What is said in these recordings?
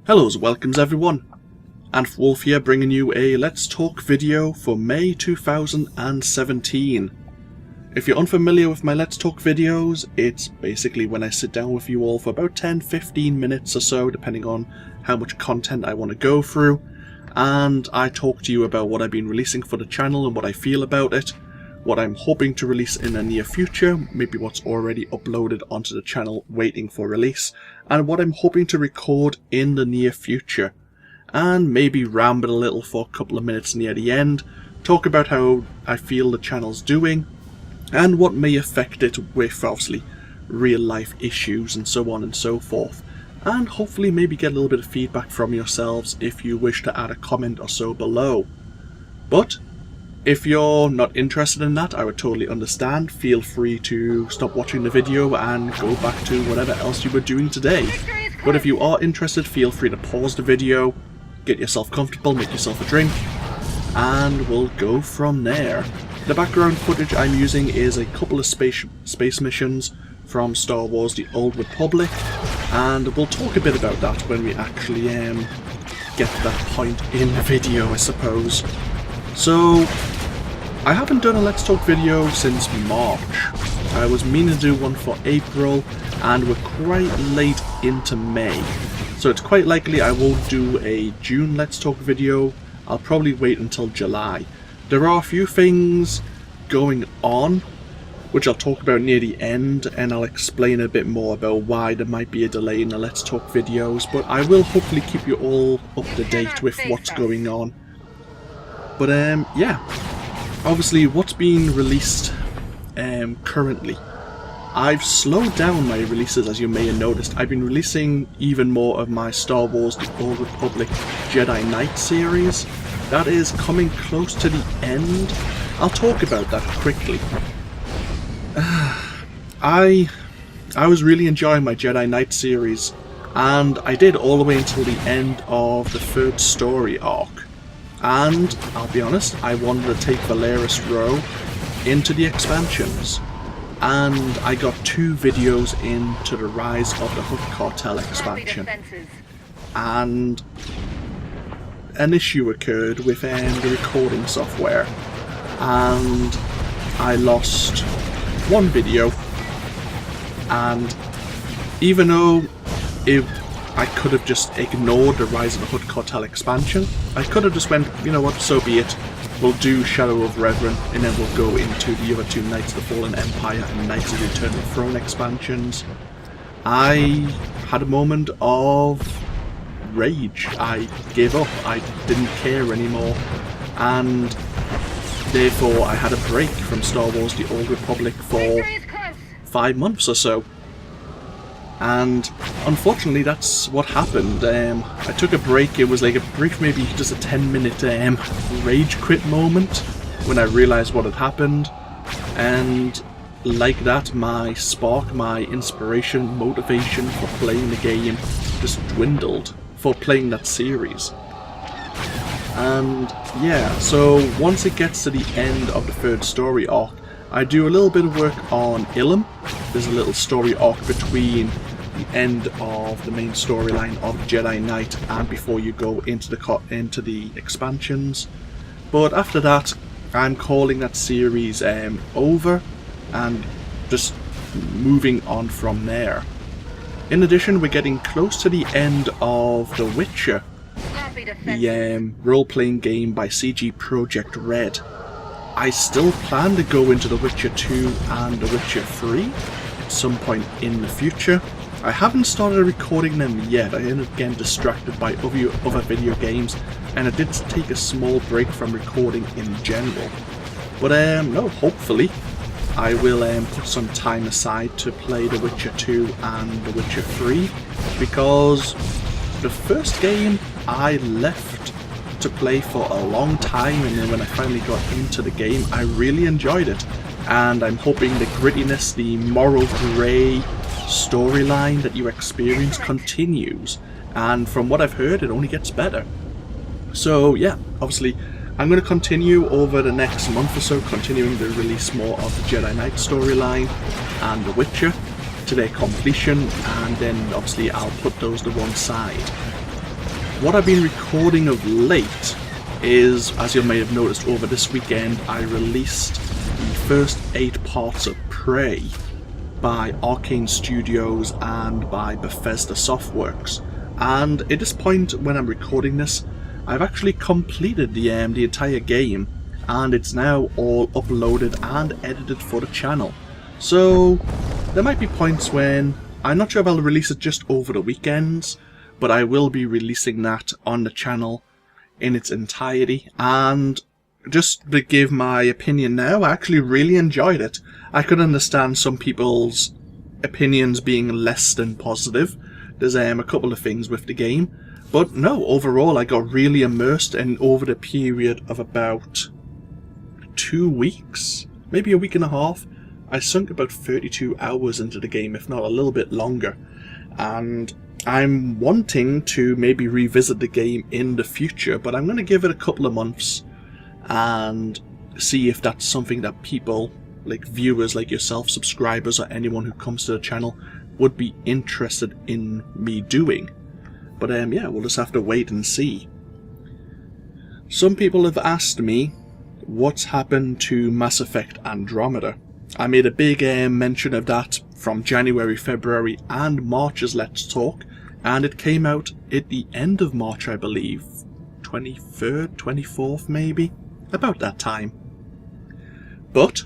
Hello, welcomes everyone. AnthWolf here, bringing you a Let's Talk video for May 2017. If you're unfamiliar with my Let's Talk videos, it's basically when I sit down with you all for about 10-15 minutes or so, depending on how much content I want to go through, and I talk to you about what I've been releasing for the channel and what I feel about it, what I'm hoping to release in the near future, maybe what's already uploaded onto the channel waiting for release, and what I'm hoping to record in the near future. And maybe ramble a little for a couple of minutes near the end, talk about how I feel the channel's doing, and what may affect it with, obviously, real life issues and so on and so forth. And hopefully maybe get a little bit of feedback from yourselves if you wish to add a comment or so below. But if you're not interested in that, I would totally understand. Feel free to stop watching the video and go back to whatever else you were doing today. But if you are interested, feel free to pause the video, get yourself comfortable, make yourself a drink, and we'll go from there. The background footage I'm using is a couple of space missions from Star Wars The Old Republic, and we'll talk a bit about that when we actually get to that point in the video, I suppose. So, I haven't done a Let's Talk video since March. I was meaning to do one for April, and we're quite late into May. So it's quite likely I won't do a June Let's Talk video. I'll probably wait until July. There are a few things going on, which I'll talk about near the end, and I'll explain a bit more about why there might be a delay in the Let's Talk videos, but I will hopefully keep you all up to date with what's going on. But yeah, obviously what's being released currently. I've slowed down my releases, as you may have noticed. I've been releasing even more of my Star Wars The Old Republic Jedi Knight series. That is coming close to the end. I'll talk about that quickly. I was really enjoying my Jedi Knight series, and I did all the way until the end of the third story arc. And, I'll be honest, I wanted to take Valeris Row into the expansions. And I got 2 videos into the Rise of the Hook Cartel expansion. And an issue occurred with the recording software. And I lost one video. And even though I could have just ignored the Rise of the Hood Cartel expansion, I could have just went, you know what, so be it. We'll do Shadow of Reverend, and then we'll go into the other 2 Knights of the Fallen Empire and Knights of the Eternal Throne expansions. I had a moment of rage. I gave up. I didn't care anymore. And therefore I had a break from Star Wars The Old Republic for 5 months or so. And unfortunately that's what happened. I took a break. It was like a brief, maybe just a 10-minute rage quit moment when I realised what had happened, and like that my spark, my inspiration, motivation for playing the game just dwindled for playing that series. And yeah, so once it gets to the end of the third story arc, I do a little bit of work on Ilum. There's a little story arc between the end of the main storyline of Jedi Knight and before you go into the expansions. But after that, I'm calling that series over and just moving on from there. In addition, we're getting close to the end of The Witcher, the role-playing game by CG Projekt Red. I still plan to go into The Witcher 2 and The Witcher 3 at some point in the future. I haven't started recording them yet. I ended up getting distracted by other video games, and I did take a small break from recording in general. But no, hopefully I will put some time aside to play The Witcher 2 and The Witcher 3, because the first game I left to play for a long time, and then when I finally got into the game I really enjoyed it, and I'm hoping the grittiness, the moral grey storyline that you experience continues, and from what I've heard it only gets better. So yeah, obviously I'm going to continue over the next month or so, continuing to release more of the Jedi Knight storyline and The Witcher to their completion, and then obviously I'll put those to one side. what I've been recording of late is, as you may have noticed over this weekend, I released the first 8 parts of Prey by Arcane Studios and by Bethesda Softworks. And at this point when I'm recording this, I've actually completed the entire game, and it's now all uploaded and edited for the channel. So there might be points when I'm not sure if I'll release it just over the weekends, but I will be releasing that on the channel in its entirety. And just to give my opinion now, I actually really enjoyed it. I could understand some people's opinions being less than positive. There's a couple of things with the game, but no, overall I got really immersed, and over the period of about 2 weeks, maybe a week and a half, I sunk about 32 hours into the game, if not a little bit longer. And I'm wanting to maybe revisit the game in the future, but I'm going to give it a couple of months and see if that's something that people, like viewers like yourself, subscribers, or anyone who comes to the channel would be interested in me doing. But yeah, we'll just have to wait and see. Some people have asked me what's happened to Mass Effect Andromeda. I made a big mention of that from January, February and March's Let's Talk, and it came out at the end of March, I believe. 23rd, 24th maybe? About that time. But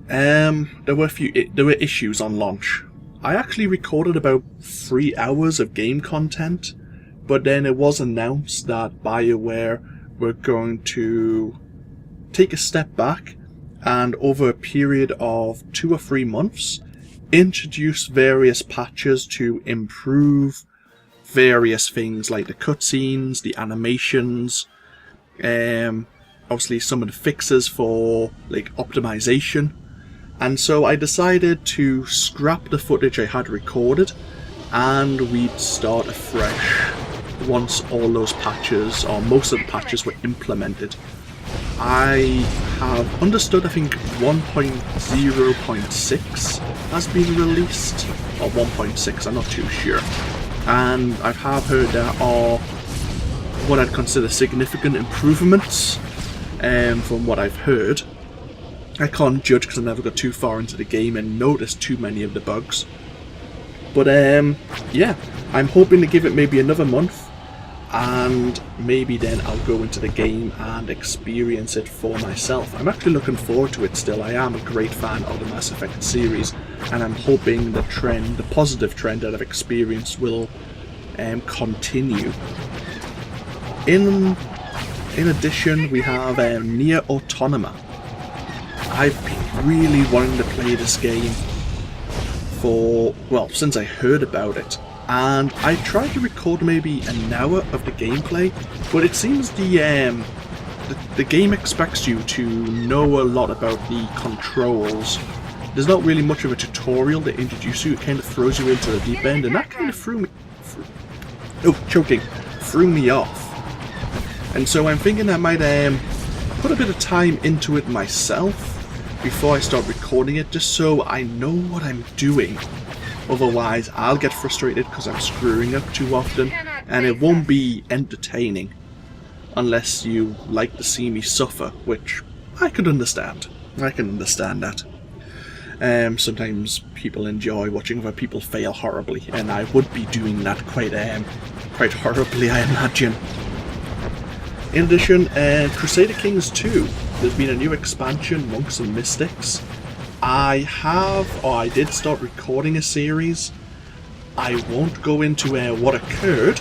there were issues on launch. I actually recorded about 3 hours of game content, but then it was announced that BioWare were going to take a step back and over a period of 2 or 3 months introduce various patches to improve various things like the cutscenes, the animations, obviously some of the fixes for like optimization. And so I decided to scrap the footage I had recorded, and we'd start afresh once all those patches, or most of the patches, were implemented. I have understood, I think 1.0.6 has been released, or 1.6, I'm not too sure. And I have heard there are what I'd consider significant improvements from what I've heard. I can't judge because I never got too far into the game and noticed too many of the bugs. But yeah, I'm hoping to give it maybe another month, and maybe then I'll go into the game and experience it for myself. I'm actually looking forward to it still. I am a great fan of the Mass Effect series, and I'm hoping the trend, the positive trend that I've experienced, will continue. In addition, we have Nier Automata. I've been really wanting to play this game for, well, since I heard about it. And I tried to record maybe an hour of the gameplay, but it seems the game expects you to know a lot about the controls. There's not really much of a tutorial to introduce you. It kind of throws you into the deep end, and that kind of threw me off. And so I'm thinking I might put a bit of time into it myself before I start recording it, just so I know what I'm doing. Otherwise I'll get frustrated because I'm screwing up too often, and it won't be entertaining unless you like to see me suffer, which I could understand. I can understand that. Sometimes people enjoy watching other people fail horribly, and I would be doing that quite horribly, I imagine. In addition, Crusader Kings 2, there's been a new expansion, Monks and Mystics. I did start recording a series. I won't go into what occurred,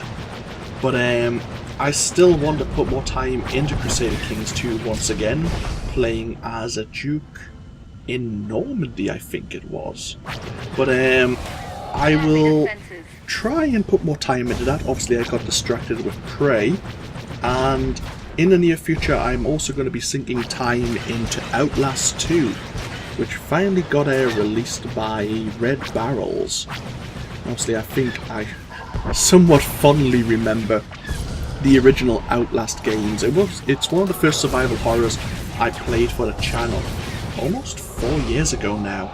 but I still want to put more time into Crusader Kings 2 once again, playing as a duke in Normandy, I think it was. But I will try and put more time into that. Obviously I got distracted with Prey, and in the near future I'm also going to be sinking time into Outlast 2, which finally got released by Red Barrels. Obviously I think I somewhat fondly remember the original Outlast games. It's one of the first survival horrors I played for the channel almost 4 years ago now,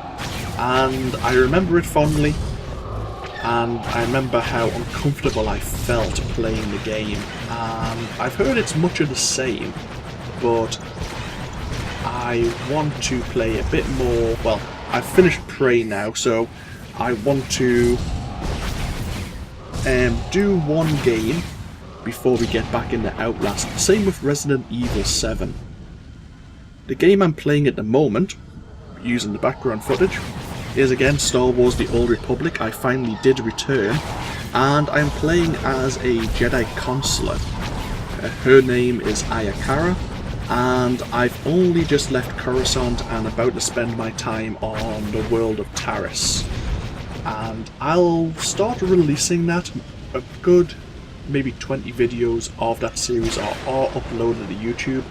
and I remember it fondly. and I remember how uncomfortable I felt playing the game, and I've heard it's much of the same, but I want to play a bit more. Well, I've finished Prey now, so I want to do one game before we get back into Outlast. Same with Resident Evil 7. The game I'm playing at the moment, using the background footage, is again Star Wars The Old Republic. I finally did return, and I'm playing as a Jedi Consular. Her name is Ayakara, and I've only just left Coruscant and about to spend my time on the world of Taris. And I'll start releasing that. A good maybe 20 videos of that series are uploaded to YouTube.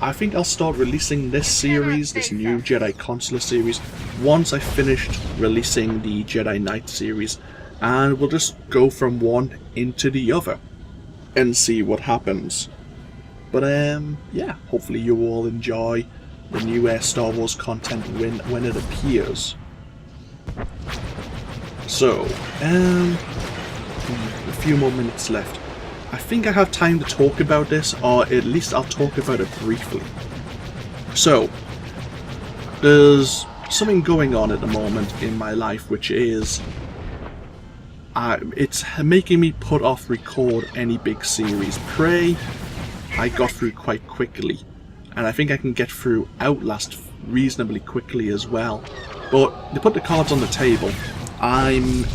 I think I'll start releasing this series, this new Jedi Consular series, once I finished releasing the Jedi Knight series, and we'll just go from one into the other and see what happens. But yeah, hopefully you all enjoy the new Star Wars content when it appears. So, a few more minutes left. I think I have time to talk about this, or at least I'll talk about it briefly. So, there's something going on at the moment in my life, which is it's making me put off record any big series. Prey, I got through quite quickly, and I think I can get through Outlast reasonably quickly as well. But to put the cards on the table, I'm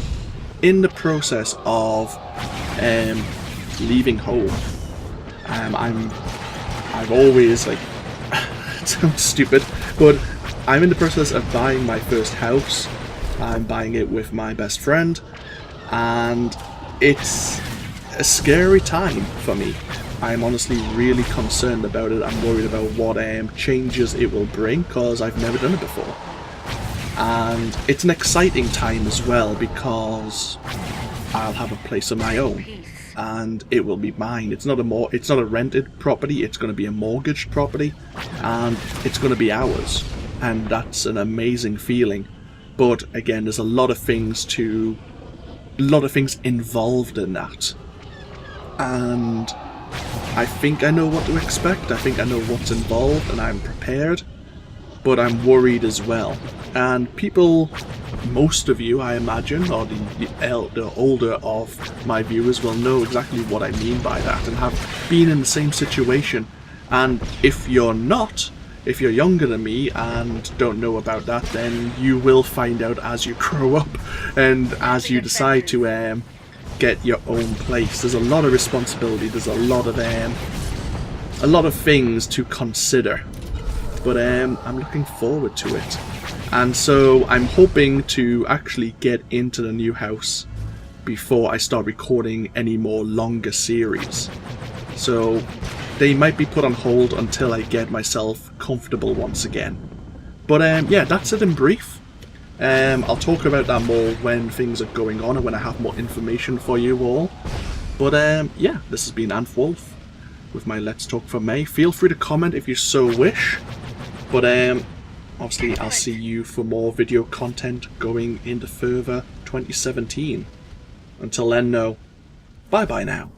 in the process of leaving home. I've always, like, it sounds stupid, but I'm in the process of buying my first house. I'm buying it with my best friend, and it's a scary time for me. I'm honestly really concerned about it. I'm worried about what changes it will bring, because I've never done it before. And it's an exciting time as well, because I'll have a place of my own, and it will be mine. It's not a rented property. It's going to be a mortgaged property, and it's going to be ours. And that's an amazing feeling. But again, there's a lot of things involved in that, and I think I know what to expect. I think I know what's involved, and I'm prepared. But I'm worried as well. And people, most of you, I imagine, or the older of my viewers will know exactly what I mean by that, and have been in the same situation. And if you're not, if you're younger than me and don't know about that, then you will find out as you grow up and as you decide to get your own place. There's a lot of responsibility. There's a lot of things to consider. But I'm looking forward to it. And so I'm hoping to actually get into the new house before I start recording any more longer series. So they might be put on hold until I get myself comfortable once again. But yeah, that's it in brief. I'll talk about that more when things are going on and when I have more information for you all. But yeah, this has been AnthWolf with my Let's Talk for May. Feel free to comment if you so wish. But obviously I'll see you for more video content going into further 2017. Until then, no. Bye bye now.